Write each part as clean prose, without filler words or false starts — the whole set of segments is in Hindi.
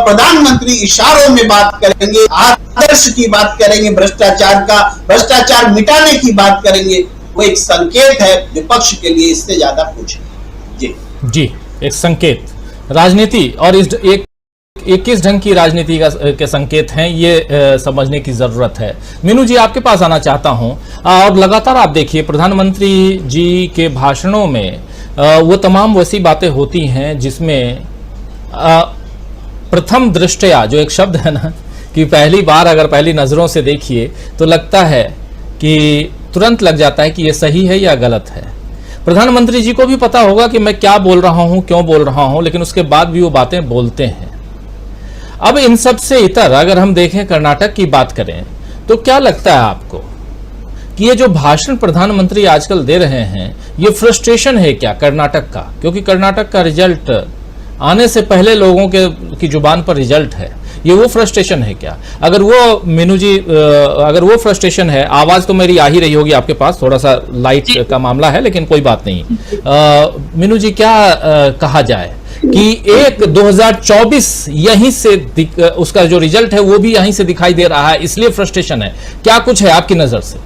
प्रधानमंत्री इशारों में बात करेंगे, आदर्श की बात करेंगे, भ्रष्टाचार मिटाने की बात करेंगे, वो एक संकेत है विपक्ष के लिए, इससे ज्यादा कुछ नहीं। जी, एक संकेत, राजनीति और एक किस ढंग की राजनीति के संकेत हैं, ये समझने की जरूरत है। मीनू जी, आपके पास आना चाहता हूं। और लगातार आप देखिए प्रधानमंत्री जी के भाषणों में वो तमाम वैसी बातें होती हैं जिसमें प्रथम दृष्टया, जो एक शब्द है ना, कि पहली बार अगर पहली नजरों से देखिए तो लगता है कि तुरंत लग जाता है कि ये सही है या गलत है। प्रधानमंत्री जी को भी पता होगा कि मैं क्या बोल रहा हूं, क्यों बोल रहा हूं, लेकिन उसके बाद भी वो बातें बोलते हैं। अब इन सब से इतर अगर हम देखें, कर्नाटक की बात करें, तो क्या लगता है आपको कि ये जो भाषण प्रधानमंत्री आजकल दे रहे हैं, ये फ्रस्ट्रेशन है क्या कर्नाटक का? क्योंकि कर्नाटक का रिजल्ट आने से पहले लोगों की जुबान पर रिजल्ट है, ये वो फ्रस्ट्रेशन है क्या? अगर वो, मीनू जी, अगर वो फ्रस्ट्रेशन है, आवाज तो मेरी आ ही रही होगी आपके पास, थोड़ा सा लाइट का मामला है लेकिन कोई बात नहीं। मीनू जी, क्या कहा जाए कि एक 2024 यहीं से उसका जो रिजल्ट है वो भी यहीं से दिखाई दे रहा है, इसलिए फ्रस्ट्रेशन है, क्या कुछ है आपकी नजर से?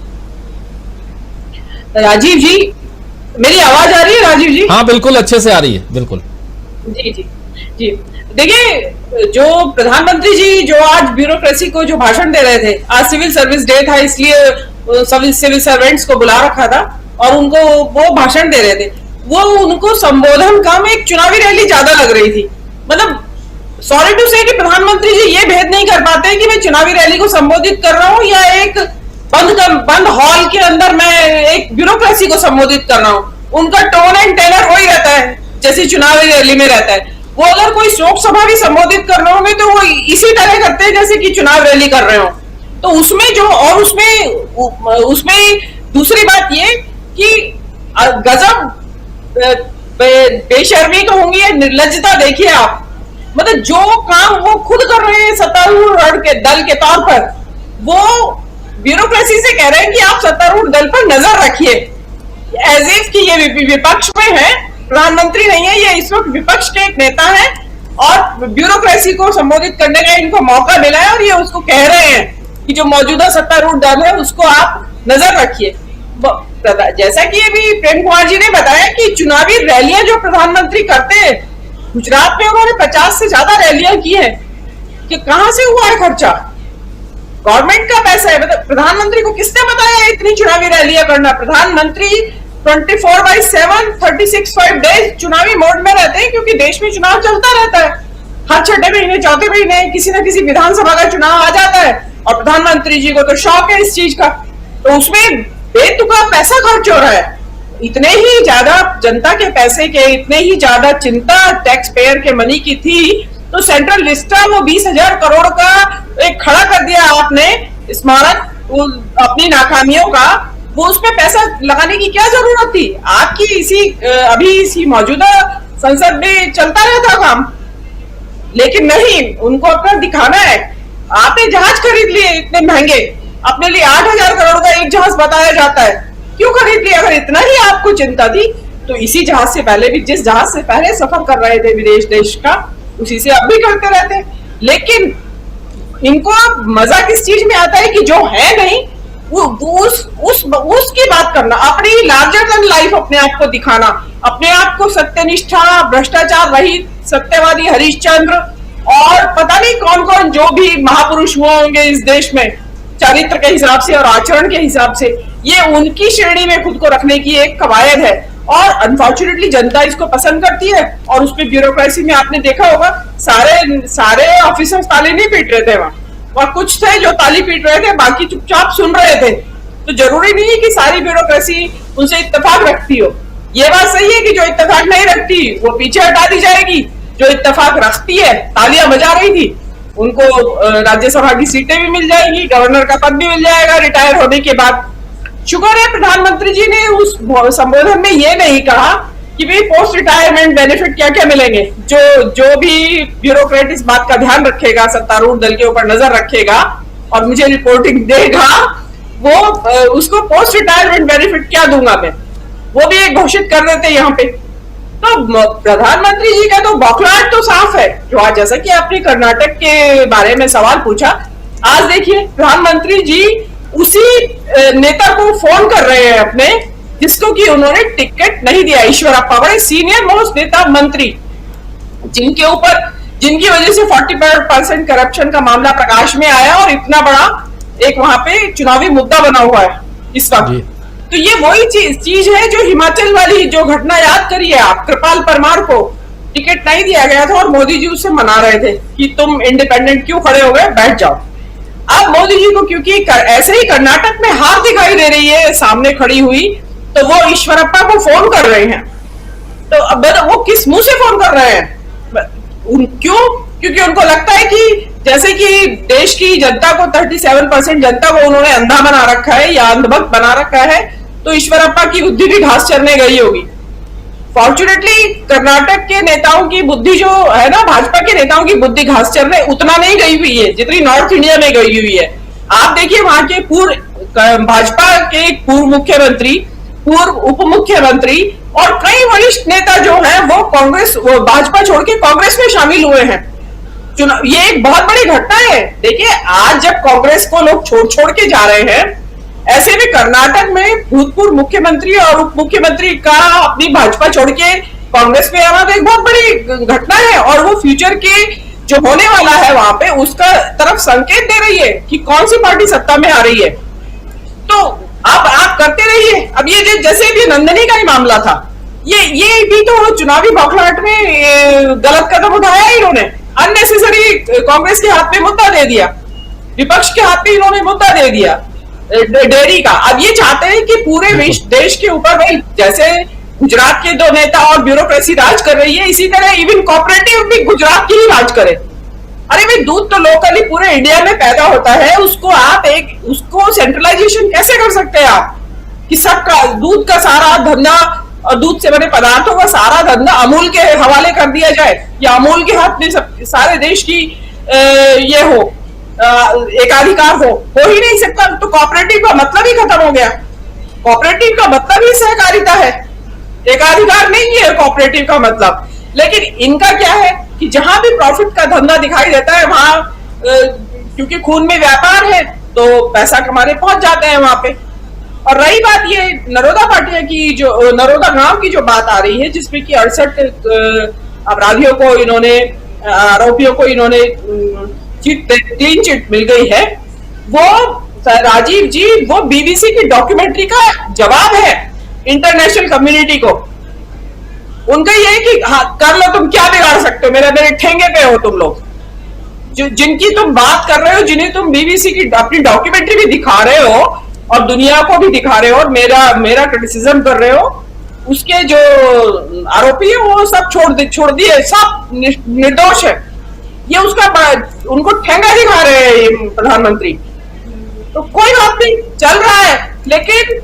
राजीव जी, मेरी आवाज आ रही है राजीव जी? हाँ, बिल्कुल अच्छे से आ रही है, बिल्कुल। जी जी जी, देखिए, जो प्रधानमंत्री जी जो आज ब्यूरोक्रेसी को जो भाषण दे रहे थे, आज सिविल सर्विस डे था इसलिए सिविल सर्वेंट्स को बुला रखा था और उनको वो भाषण दे रहे थे, वो उनको संबोधन कम एक चुनावी रैली ज्यादा लग रही थी। मतलब सॉरी टू से कि प्रधानमंत्री जी ये भेद नहीं कर पाते कि मैं चुनावी रैली को संबोधित कर रहा हूं या एक बंद हॉल के अंदर मैं एक ब्यूरोक्रेसी को संबोधित कर रहा हूं। उनका टोन एंड टेनर वही रहता है जैसे चुनावी रैली में रहता है। वो अगर कोई शोक सभा भी संबोधित कर रहे होंगे तो वो इसी तरह करते हैं जैसे कि चुनाव रैली कर रहे हो। तो उसमें जो, और उसमें दूसरी बात ये कि गजब बेशर्मी कहूंगी या निर्लज्जता देखिए आप। मतलब जो काम वो खुद कर रहे हैं सत्तारूढ़ के दल के तौर पर, वो ब्यूरोक्रेसी से कह रहे हैं कि आप सत्तारूढ़ दल पर नजर रखिए, एज इफ कि ये विपक्ष में है, प्रधानमंत्री नहीं है, ये इस वक्त विपक्ष के एक नेता है और ब्यूरोक्रेसी को संबोधित करने का इनको मौका मिला है और ये उसको कह रहे हैं कि जो मौजूदा सत्तारूढ़ दल है उसको आप नजर रखिए। जैसा कि अभी प्रेम कुमार जी ने बताया कि चुनावी रैलियां जो प्रधानमंत्री करते हैं, गुजरात में उन्होंने 50 से ज्यादा रैलियां की है, कि कहां से हुआ है खर्चा? गवर्नमेंट का पैसा है। मतलब प्रधानमंत्री को किसने बताया इतनी चुनावी रैलियां करना? प्रधानमंत्री 24/7 365 डेज चुनावी मोड में रहते हैं क्योंकि देश में चुनाव चलता रहता है। हर छठे महीने, चौथे महीने किसी न किसी विधानसभा का चुनाव आ जाता है और प्रधानमंत्री जी को तो शौक है इस चीज का, तो उसमें बेतुका पैसा खर्च हो रहा है। इतने ही ज्यादा जनता के पैसे के, इतने ही ज्यादा चिंता टैक्स पेयर के मनी की थी तो सेंट्रल लिस्टा वो 20,000 करोड़ का एक खड़ा कर दिया आपने स्मारक अपनी नाकामियों का, वो उसमें पैसा लगाने की क्या जरूरत थी? आपकी अभी इसी मौजूदा संसद में चलता रहता काम, लेकिन नहीं, उनको अपना दिखाना है। आपने जहाज खरीद लिए इतने महंगे, अपने लिए 8,000 करोड़ का एक जहाज बताया जाता है, क्यों खरीद लिया? अगर इतना ही आपको चिंता थी तो इसी जहाज से पहले भी, जिस जहाज से पहले सफर कर रहे थे विदेश देश का, उसी से अब भी करते रहते। लेकिन इनको अब मजा किस चीज में आता है कि जो है नहीं उसकी बात करना, अपनी लार्जर देन लाइफ अपने आप को दिखाना, अपने आप को सत्यनिष्ठा, भ्रष्टाचार रहित, सत्यवादी हरिश्चंद्र और पता नहीं कौन कौन जो भी महापुरुष हुए होंगे इस देश में चरित्र के हिसाब से और आचरण के हिसाब से, ये उनकी श्रेणी में खुद को रखने की एक कवायद है और अनफॉर्चुनेटली जनता इसको पसंद करती है। और उसमें ब्यूरोक्रेसी में आपने देखा होगा सारे ऑफिसर्स ताली नहीं पीट रहे थे वहां कुछ थे जो ताली पीट रहे थे, बाकी चुपचाप सुन रहे थे। तो जरूरी नहीं है कि सारी ब्यूरोक्रेसी उनसे इत्तेफाक रखती हो। ये बात सही है कि जो इत्तेफाक नहीं रखती वो पीछे हटा दी जाएगी, जो इत्तेफाक रखती है, तालियां बजा रही थी, उनको राज्यसभा की सीटें भी मिल जाएगी, गवर्नर का पद भी मिल जाएगा रिटायर होने के बाद। शुक्र है प्रधानमंत्री जी ने उस संबोधन में ये नहीं कहा कि भाई पोस्ट रिटायरमेंट बेनिफिट क्या क्या मिलेंगे। जो भी ब्यूरोक्रेट इस बात का ध्यान रखेगा, सत्तारूढ़ दल के ऊपर नजर रखेगा और मुझे रिपोर्टिंग देगा, वो उसको पोस्ट रिटायरमेंट बेनिफिट क्या दूंगा मैं, वो भी एक घोषित कर देते यहाँ पे। तो प्रधानमंत्री जी का तो बौखलाहट तो साफ है। जो आज जैसा कि आपने कर्नाटक के बारे में सवाल पूछा, आज देखिए प्रधानमंत्री जी उसी नेता को फोन कर रहे हैं अपने, जिसको कि उन्होंने टिकट नहीं दिया, ईश्वरप्पा, बड़े सीनियर मोस्ट नेता मंत्री, जिनकी वजह से 40% करप्शन का मामला प्रकाश में आया और इतना बड़ा एक वहां पे चुनावी मुद्दा बना हुआ है इस वक्त। तो ये वही चीज है जो हिमाचल वाली जो घटना याद करिए आप, कृपाल परमार को टिकट नहीं दिया गया था और मोदी जी उससे मना रहे थे कि तुम इंडिपेंडेंट क्यों खड़े हो गए, बैठ जाओ। अब मोदी जी को क्योंकि ऐसे ही कर्नाटक में हार दिखाई दे रही है सामने खड़ी हुई, तो वो ईश्वरप्पा को फोन कर रहे हैं। तो अब वो किस मुंह से फोन कर रहे हैं? क्यों? क्योंकि उनको लगता है कि जैसे कि देश की जनता को 37% जनता को उन्होंने अंधा बना रखा है या अंधभक्त बना रखा है, तो ईश्वरप्पा की बुद्धि भी घास चरने गई होगी। फॉर्चुनेटली कर्नाटक के नेताओं की बुद्धि जो है ना, भाजपा के नेताओं की बुद्धि घास चरने उतना नहीं गई हुई है जितनी नॉर्थ इंडिया में गई हुई है। आप देखिए वहां के भाजपा के पूर्व मुख्यमंत्री, पूर्व उप मुख्यमंत्री और कई वरिष्ठ नेता जो हैं वो भाजपा छोड़ के कांग्रेस में शामिल हुए हैं। ये एक बहुत बड़ी घटना है। देखिए आज जब कांग्रेस को लोग छोड़ के जा रहे हैं, ऐसे में कर्नाटक में भूतपूर्व मुख्यमंत्री और उप मुख्यमंत्री का अपनी भाजपा छोड़ के कांग्रेस में आना तो एक बहुत बड़ी घटना है और वो फ्यूचर के जो होने वाला है वहां पे उसका तरफ संकेत दे रही है कि कौन सी पार्टी सत्ता में आ रही है। तो अब आप करते रहिए। अब ये जैसे भी नंदनी का ही मामला था, ये भी तो चुनावी बौखलाहट में गलत कदम उठाया इन्होंने, अननेसेसरी कांग्रेस के हाथ में मुद्दा दे दिया, विपक्ष के हाथ में इन्होंने मुद्दा दे दिया डेयरी का। अब ये चाहते हैं कि पूरे देश के ऊपर भाई जैसे गुजरात के दो नेता और ब्यूरोक्रेसी राज कर रही है, इसी तरह इवन कोऑपरेटिव भी गुजरात की ही राज करे। अरे भाई दूध तो लोकली पूरे इंडिया में पैदा होता है, उसको सेंट्रलाइजेशन कैसे कर सकते हैं आप कि सबका दूध का सारा धंधा और दूध से बने पदार्थों का सारा धंधा अमूल के हवाले कर दिया जाए या अमूल के हाथ में सारे देश की ये हो एकाधिकार हो ही नहीं सकता। तो कोऑपरेटिव का मतलब ही खत्म हो गया। कोऑपरेटिव का मतलब ही सहकारिता है, एकाधिकार नहीं है कोऑपरेटिव का मतलब। लेकिन इनका क्या है कि जहां भी प्रॉफिट का धंधा दिखाई देता है वहां क्योंकि खून में व्यापार है तो पैसा कमाने पहुंच जाते हैं वहां पे। और रही बात ये नरोदा पाटिया की, जो नरोदा गांव की जो बात आ रही है जिसमें कि 68 अपराधियों को इन्होंने, आरोपियों को इन्होंने क्लीन चिट मिल गई है, वो राजीव जी वो बीबीसी की डॉक्यूमेंट्री का जवाब है इंटरनेशनल कम्युनिटी को। उनका ये है कि हाँ कर लो, तुम क्या बिगाड़ सकते हो, मेरे ठेंगे पे हो तुम लोग, जिनकी तुम बात कर रहे हो, जिन्हें तुम बीबीसी की अपनी डॉक्यूमेंट्री भी दिखा रहे हो और दुनिया को भी दिखा रहे हो और मेरा क्रिटिसिज्म कर रहे हो, उसके जो आरोपी है वो सब छोड़ दिए, सब निर्दोष है। ये उनको ठेंगा दिखा रहे हैं ये प्रधानमंत्री। तो कोई बात नहीं, चल रहा है, लेकिन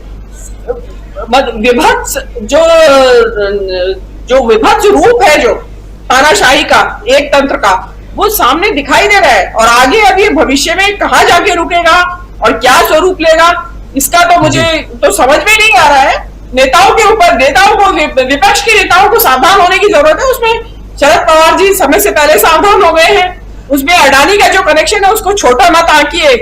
विभत्स जो विभत्स रूप है जो तानाशाही का, एक तंत्र का, वो सामने दिखाई दे रहा है। और आगे अभी भविष्य में कहां जाके रुकेगा और क्या स्वरूप लेगा, इसका तो मुझे तो समझ में नहीं आ रहा है। नेताओं को विपक्ष के नेताओं को सावधान होने की जरूरत है। उसमें शरद पवार जी समय से पहले सावधान हो गए हैं। उसमें अडानी का जो कनेक्शन है उसको छोटा मत आंकिए।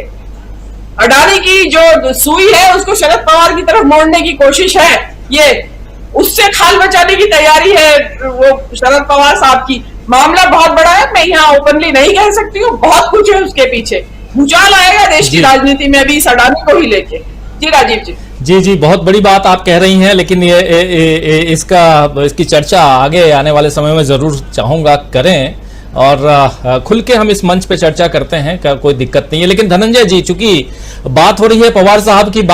अडानी की जो सुई है उसको शरद पवार की तरफ मोड़ने की कोशिश है, ये उससे खाल बचाने की तैयारी है वो शरद पवार साहब की। मामला बहुत बड़ा है, मैं यहाँ ओपनली नहीं कह सकती हूँ, बहुत कुछ है उसके पीछे। भूचाल आएगा देश की राजनीति में भी इस अडानी को ही लेके। जी राजीव जी। जी बहुत बड़ी बात आप कह रही हैं, लेकिन इसकी चर्चा आगे आने वाले समय में जरूर चाहूंगा करें और खुल के हम इस मंच पे चर्चा करते हैं, कोई दिक्कत नहीं है। लेकिन धनंजय जी, चूंकि बात हो रही है पवार साहब की